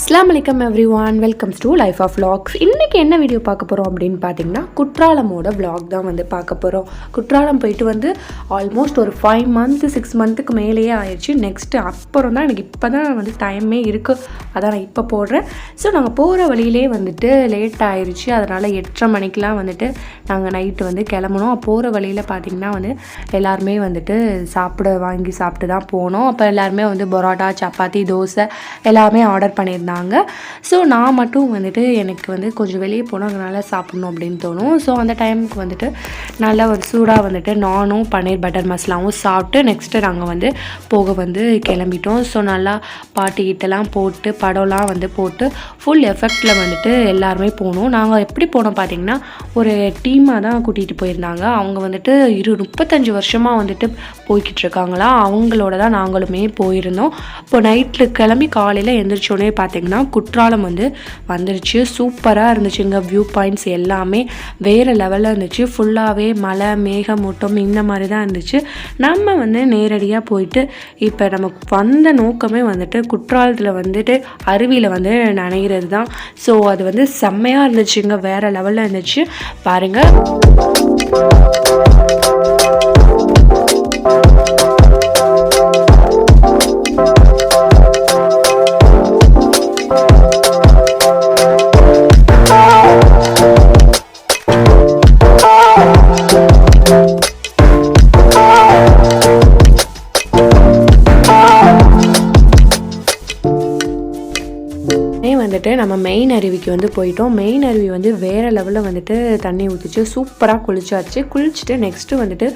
Assalamu alaikum everyone, welcome to Life of Vlogs. இன்னைக்கு என்ன video பார்க்க போறோம் அப்படினு பாத்தீங்கன்னா குற்றாலமோட vlog தான் வந்து பார்க்க போறோம். குற்றாலம் போயிட்டு வந்து ஆல்மோஸ்ட் ஒரு 5 months 6 monthsக்கு மேலேயே ஆயிடுச்சு. நெக்ஸ்ட் அப்புறம் தான் எனக்கு இப்பதான் வந்து டைமே இருக்கு. அதான் நான் இப்ப போடுறேன். சோ நாங்க போற வழியிலே வந்துட்டு லேட் ஆயிருச்சு. அதனால 8:30 மணிக்குலாம் வந்துட்டு நாங்க நைட் வந்து கிளம்பணும். போற வழியில பாத்தீங்கன்னா வந்து எல்லாரும் வந்துட்டு வாங்கி சாப்பிட்டு தான் போனோம். அப்ப எல்லாரும் வந்து பரோட்டா, சப்பாத்தி, தோசை எல்லாமே ஆர்டர் பண்ணி ஸோ நான் மட்டும் வந்துட்டு எனக்கு வந்து கொஞ்சம் வெளியே போனால் அதனால சாப்பிடணும் அப்படின்னு தோணும். ஸோ அந்த டைமுக்கு வந்துட்டு நல்லா ஒரு சூடாக வந்துட்டு நானும் பன்னீர் பட்டர் மசாலாவும் சாப்பிட்டு நெக்ஸ்ட்டு நாங்கள் வந்து போக வந்து கிளம்பிட்டோம். ஸோ நல்லா பாட்டுக்கிட்டலாம் போட்டு படம்லாம் வந்து போட்டு ஃபுல் எஃபெக்டில் வந்துட்டு எல்லாருமே போனோம். நாங்கள் எப்படி போனோம் பார்த்திங்கன்னா ஒரு டீமாக தான் கூட்டிகிட்டு போயிருந்தாங்க. அவங்க வந்துட்டு 35 வருஷமாக வந்துட்டு போய்கிட்டு இருக்காங்களா, அவங்களோட தான் நாங்களுமே போயிருந்தோம். இப்போ நைட்டில் கிளம்பி காலையில் எழுந்திரிச்சோடனே பார்த்தீங்கன்னா குற்றாலம் வந்து வந்துருச்சு. சூப்பராக இருந்துச்சுங்க. வியூ பாயிண்ட்ஸ் எல்லாமே வேறு லெவலில் இருந்துச்சு. ஃபுல்லாகவே மலை மேகமூட்டம் இந்த மாதிரி தான் இருந்துச்சு. நம்ம வந்து நேரடியாக போயிட்டு இப்போ நமக்கு வந்த நோக்கமே வந்துட்டு குற்றாலத்தில் வந்துட்டு அருவியில் வந்து நனைகிறது தான். ஸோ அது வந்து செம்மையாக இருந்துச்சுங்க. வேறு லெவலில் இருந்துச்சு பாருங்கள். வந்துட்டு நம்ம மெயின் அருவிக்கு வந்து போயிட்டோம். மெயின் அருவி வந்து வேறு லெவலில் வந்துட்டு தண்ணி ஊற்றிச்சு. சூப்பராக குளிச்சுட்டு நெக்ஸ்ட்டு வந்துட்டு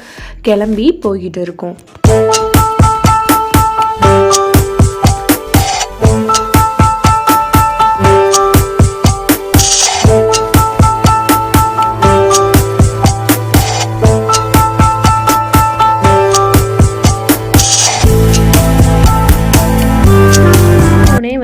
கிளம்பி போய்கிட்டு இருக்கோம்.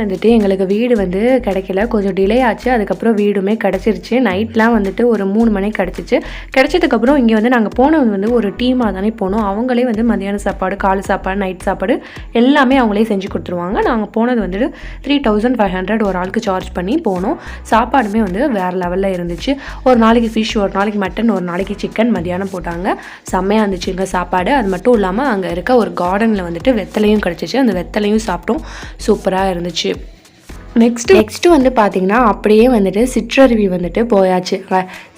வந்துட்டு எங்களுக்கு வீடு வந்து கிடைக்கல, கொஞ்சம் டிலே ஆச்சு. அதுக்கப்புறம் வீடுமே கிடச்சிருச்சு. நைட்லாம் வந்துட்டு ஒரு 3 மணிக்கு கிடச்சிச்சு. கிடச்சதுக்கப்புறம் இங்கே வந்து நாங்கள் போனது வந்து ஒரு டீமாக தானே போனோம். அவங்களே வந்து மதியான சாப்பாடு, காலை சாப்பாடு, நைட் சாப்பாடு எல்லாமே அவங்களே செஞ்சு கொடுத்துருவாங்க. நாங்கள் போனது வந்துட்டு 3500 ஒரு ஆளுக்கு சார்ஜ் பண்ணி போனோம். சாப்பாடுமே வந்து வேறு லெவலில் இருந்துச்சு. ஒரு நாளைக்கு ஃபிஷ், ஒரு நாளைக்கு மட்டன், ஒரு நாளைக்கு சிக்கன் மதியானம் போட்டாங்க. செம்மையாக இருந்துச்சுங்க சாப்பாடு. அது மட்டும் இல்லாமல் அங்கே இருக்க ஒரு கார்டனில் வந்துட்டு வெத்தலையும் கிடச்சிச்சு. அந்த வெத்தலையும் சாப்பிட்டோம். சூப்பராக இருந்துச்சு. நெக்ஸ்ட்டு வந்து பார்த்திங்கன்னா அப்படியே வந்துட்டு சிற்றருவி வந்துட்டு போயாச்சு.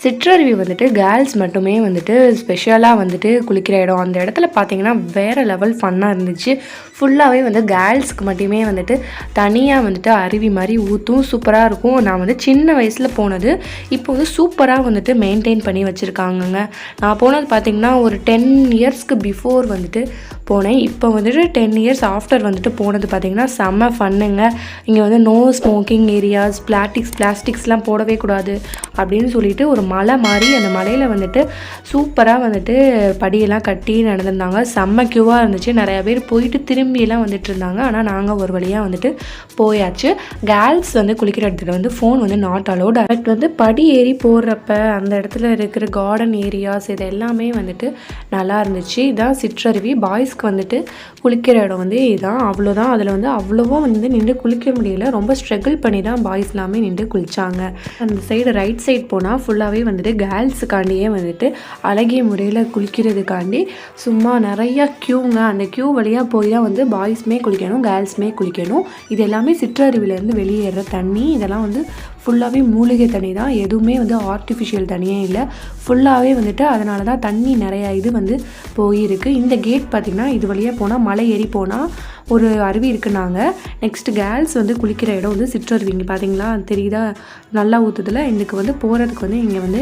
சிற்றருவி வந்துட்டு கேர்ள்ஸ் மட்டுமே வந்துட்டு ஸ்பெஷலாக வந்துட்டு குளிக்கிற இடம். அந்த இடத்துல பார்த்திங்கன்னா வேறு லெவல் ஃபன்னாக இருந்துச்சு. ஃபுல்லாகவே வந்து கேர்ள்ஸ்க்கு மட்டுமே வந்துட்டு தனியாக வந்துட்டு அருவி மாதிரி ஊற்றும். சூப்பராக இருக்கும். நான் வந்து சின்ன வயசில் போனது. இப்போ வந்து சூப்பராக வந்துட்டு மெயின்டைன் பண்ணி வச்சுருக்காங்கங்க. நான் போனது பார்த்திங்கன்னா ஒரு 10 இயர்ஸ்க்கு பிஃபோர் வந்துட்டு போனேன். இப்போ வந்துட்டு 10 இயர்ஸ் ஆஃப்டர் வந்துட்டு போனது பார்த்திங்கன்னா செம்ம ஃபன்னுங்க. இங்கே வந்து நோ ஸ்மோக்கிங் ஏரியாஸ், பிளாஸ்டிக்ஸ்லாம் போடவே கூடாது அப்படின்னு சொல்லிட்டு ஒரு மலை மாதிரி, அந்த மலையில் வந்துட்டு சூப்பராக வந்துட்டு படியெல்லாம் கட்டி நடந்திருந்தாங்க. செம்ம க்யூவாக இருந்துச்சு. நிறையா பேர் போயிட்டு திரும்பியெல்லாம் வந்துட்டு இருந்தாங்க. ஆனால் நாங்கள் ஒரு வழியாக வந்துட்டு போயாச்சு. கேர்ள்ஸ் வந்து குளிக்கிற இடத்துல வந்து ஃபோன் வந்து நாட் அலோட். டேரக்ட் வந்து படி ஏறி போடுறப்ப அந்த இடத்துல இருக்கிற கார்டன் ஏரியாஸ் இது எல்லாமே வந்துட்டு நல்லா இருந்துச்சு. இதான் சிற்றருவி. பாய்ஸ்க்கு வந்துட்டு குளிக்கிற இடம் வந்து இதுதான். அவ்வளோதான். அதில் வந்து அவ்வளோவா வந்து நின்று குளிக்க முடியல. ரொம்ப ஸ்ட்ரகிள் பண்ணி தான் பாய்ஸ் எல்லாமே நின்று குளித்தாங்க. அந்த சைடு ரைட் சைட் போனால் ஃபுல்லாகவே வந்துட்டு கேர்ள்ஸுக்காண்டியே வந்துட்டு அழகிய முறையில் குளிக்கிறதுக்காண்டி சும்மா நிறையா க்யூங்க. அந்த க்யூ வழியாக போய் தான் வந்து பாய்ஸுமே குளிக்கணும், கேர்ள்ஸுமே குளிக்கணும். இது எல்லாமே சிற்றருவிலேருந்து வெளியேற தண்ணி. இதெல்லாம் வந்து ஃபுல்லாகவே மூலிகை தண்ணி தான். எதுவுமே வந்து ஆர்டிஃபிஷியல் தண்ணியே இல்லை. ஃபுல்லாகவே வந்துட்டு அதனால தான் தண்ணி நிறையா இது வந்து போயிருக்கு. இந்த கேட் பார்த்திங்கன்னா இது வழியாக போனால் மலை ஏறி போனால் ஒரு அருவி இருக்குன்னாங்க. நெக்ஸ்ட் கேர்ள்ஸ் வந்து குளிக்கிற இடம் வந்து சிற்றருவிங்க. பார்த்தீங்களா தெரியுதா, நல்லா ஊற்றுதில். இதுக்கு வந்து போகிறதுக்கு வந்து இங்கே வந்து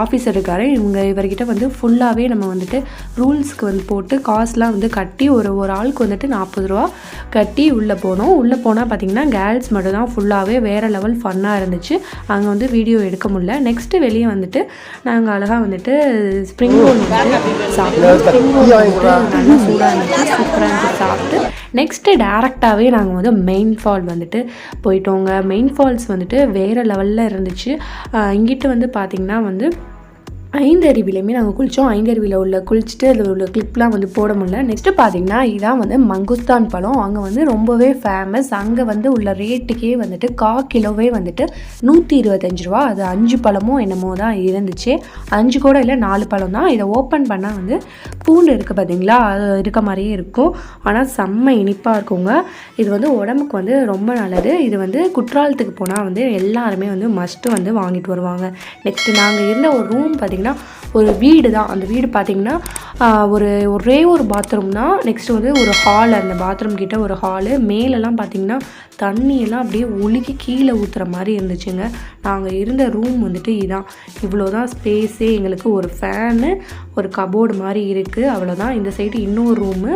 ஆஃபீஸர் இருக்கார். இவர்கிட்ட வந்து ஃபுல்லாகவே நம்ம வந்துட்டு ரூல்ஸ்க்கு வந்து போட்டு காசுலாம் வந்து கட்டி ஒரு ஆளுக்கு வந்துட்டு 40 ரூபா கட்டி உள்ளே போனோம். உள்ளே போனால் பார்த்திங்கன்னா கேர்ள்ஸ் மட்டும் தான். ஃபுல்லாகவே வேறு லெவல் ஃபன்னாக இருந்துச்சு. அங்கே வந்து வீடியோ எடுக்க முடியல. நெக்ஸ்ட்டு வெளியே வந்துட்டு நாங்கள் அழகாக வந்துட்டு ஸ்ப்ரிங் ரோல் வந்து சாப்பிட்டோம். ஸ்ப்ரிங் ரோல் வந்துட்டு நல்லா சூடாக இருந்துச்சு. சூப்பராக இருந்துச்சு சாப்பிட்டு நெக்ஸ்ட்டு டேரெக்டாகவே நாங்கள் வந்து மெயின் ஃபால் வந்துட்டு போயிட்டோங்க. மெயின் ஃபால்ஸ் வந்துட்டு வேறு லெவலில் இருந்துச்சு. இங்கிட்டு வந்து பார்த்திங்கன்னா வந்து ஐந்தருவிலையுமே நாங்கள் குளித்தோம். ஐந்தருவியில் உள்ள குளிச்சுட்டு அதில் உள்ள கிளிப்லாம் வந்து போட முடியல. நெக்ஸ்ட்டு பார்த்திங்கன்னா இதான் வந்து மங்குஸ்தான் பழம். அங்கே வந்து ரொம்பவே ஃபேமஸ். அங்கே வந்து உள்ள ரேட்டுக்கே வந்துட்டு கிலோவே வந்துட்டு 125 ரூபா. அது 5 பழமோ என்னமோ தான் இருந்துச்சு. 5 கூட இல்லை, 4 பழம் தான். இதை ஓப்பன் பண்ணால் வந்து பூண்டு இருக்குது பார்த்தீங்களா, அது இருக்க மாதிரியே இருக்கும். ஆனால் செம்ம இனிப்பாக இருக்குங்க. இது வந்து உடம்புக்கு வந்து ரொம்ப நல்லது. இது வந்து குற்றாலத்துக்கு போனால் வந்து எல்லாருமே வந்து மஸ்ட்டு வந்து வாங்கிட்டு வருவாங்க. நெக்ஸ்ட்டு நாங்கள் இருந்த ஒரு ரூம் பார்த்திங்கன்னா ஒரு வீடு தான். அந்த வீடு பார்த்திங்கன்னா ஒரே ஒரு பாத்ரூம் தான். நெக்ஸ்ட்டு வந்து ஒரு ஹால், அந்த பாத்ரூம் கிட்ட ஒரு ஹாலு. மேலெல்லாம் பார்த்திங்கன்னா தண்ணியெல்லாம் அப்படியே ஒழுகி கீழே ஊற்றுற மாதிரி இருந்துச்சுங்க. நாங்கள் இருந்த ரூம் வந்துட்டு இதான். இவ்வளோ தான் ஸ்பேஸே. எங்களுக்கு ஒரு ஃபேனு, ஒரு கபோர்டு மாதிரி இருக்குது, அவ்வளோதான். இந்த சைடு இன்னொரு ரூமு.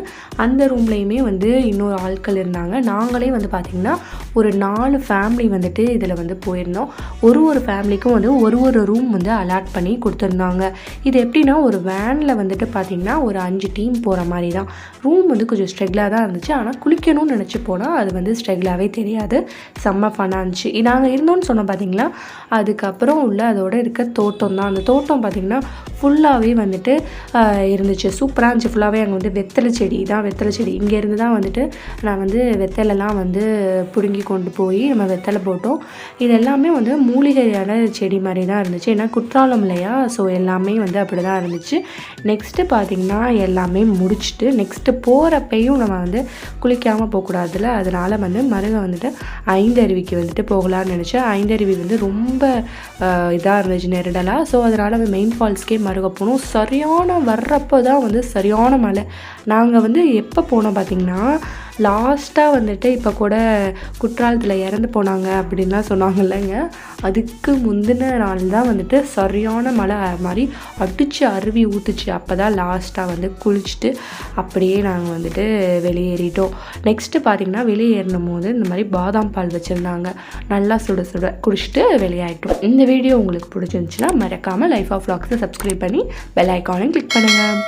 அந்த ரூம்லேயுமே வந்து இன்னொரு ஆட்கள் இருந்தாங்க. நாங்களே வந்து பார்த்திங்கன்னா ஒரு 4 ஃபேமிலி வந்துட்டு இதில் வந்து போயிருந்தோம். ஒரு ஃபேமிலிக்கும் வந்து ஒரு ரூம் வந்து அலாட் பண்ணி கொடுத்துருந்தாங்க. இது எப்படின்னா ஒரு வேனில் வந்துட்டு பார்த்திங்கன்னா ஒரு 5 டீம் போகிற மாதிரி தான். ரூம் வந்து கொஞ்சம் ஸ்ட்ரெகிளாக தான் இருந்துச்சு. ஆனால் குளிக்கணும்னு நினச்சி போனால் அது வந்து ஸ்ட்ரெகிளாகவே தெரியாது. செம்ம ஃபன்னாக இருந்துச்சு. நாங்கள் இருந்தோன்னு சொன்னோம் பார்த்திங்களா, அதுக்கப்புறம் உள்ள அதோட இருக்க தோட்டம் தான். அந்த தோட்டம் பார்த்திங்கன்னா ஃபுல்லாகவே வந்துட்டு இருந்துச்சு. சூப்பராக இருந்துச்சு. ஃபுல்லாகவே அங்கே வந்து வெத்தலை செடி தான். வெத்தலை செடி இங்கேருந்து தான் வந்துட்டு நான் வந்து வெத்தலைலாம் வந்து பிடுங்கி கொண்டு போய் நம்ம வெத்தலை போட்டோம். இது எல்லாமே வந்து மூலிகையான செடி மாதிரி தான் இருந்துச்சு. ஏன்னா குற்றாலம் இல்லையா, ஸோ எல்லாமே வந்து அப்படி தான் இருந்துச்சு. நெக்ஸ்ட்டு பார்த்திங்கன்னா எல்லாமே முடிச்சுட்டு நெக்ஸ்ட்டு போகிறப்பையும் நம்ம வந்து குளிக்காமல் போகக்கூடாதுல, அதனால் வந்து வந்துட்டு ஐந்தருவிக்கு வந்துட்டு போகலான்னு நினச்சேன். ஐந்தருவி வந்து ரொம்ப இதாக இருந்துச்சு, நெருடலாக. ஸோ அதனால் மெயின் ஃபால்ஸ்க்கே மருக போனோம். சரியான வர்றப்போ தான் வந்து சரியான மழை. நாங்கள் வந்து எப்போ போனோம் பார்த்திங்கன்னா லாஸ்ட்டாக வந்துட்டு இப்போ கூட குற்றாலத்தில் இறந்து போனாங்க அப்படின்லாம் சொன்னாங்கல்லங்க, அதுக்கு முந்தின நாள் தான் வந்துட்டு சரியான மழை மாதிரி அடித்து அருவி ஊற்றுச்சு. அப்போ தான் லாஸ்ட்டாக வந்து குளிச்சுட்டு அப்படியே நாங்கள் வந்துட்டு வெளியேறிட்டோம். நெக்ஸ்ட்டு பார்த்திங்கன்னா வெளியேறினும் போது இந்த மாதிரி பாதாம் பால் வச்சுருந்தாங்க. நல்லா சுட சுட குடிச்சிட்டு வெளியாயிட்டோம். இந்த வீடியோ உங்களுக்கு பிடிச்சிருந்துச்சுன்னா மறக்காமல் லைஃப் ஆஃப் வ்ளாக்ஸை சப்ஸ்கிரைப் பண்ணி பெல் ஐக்கானையும் கிளிக் பண்ணுங்கள்.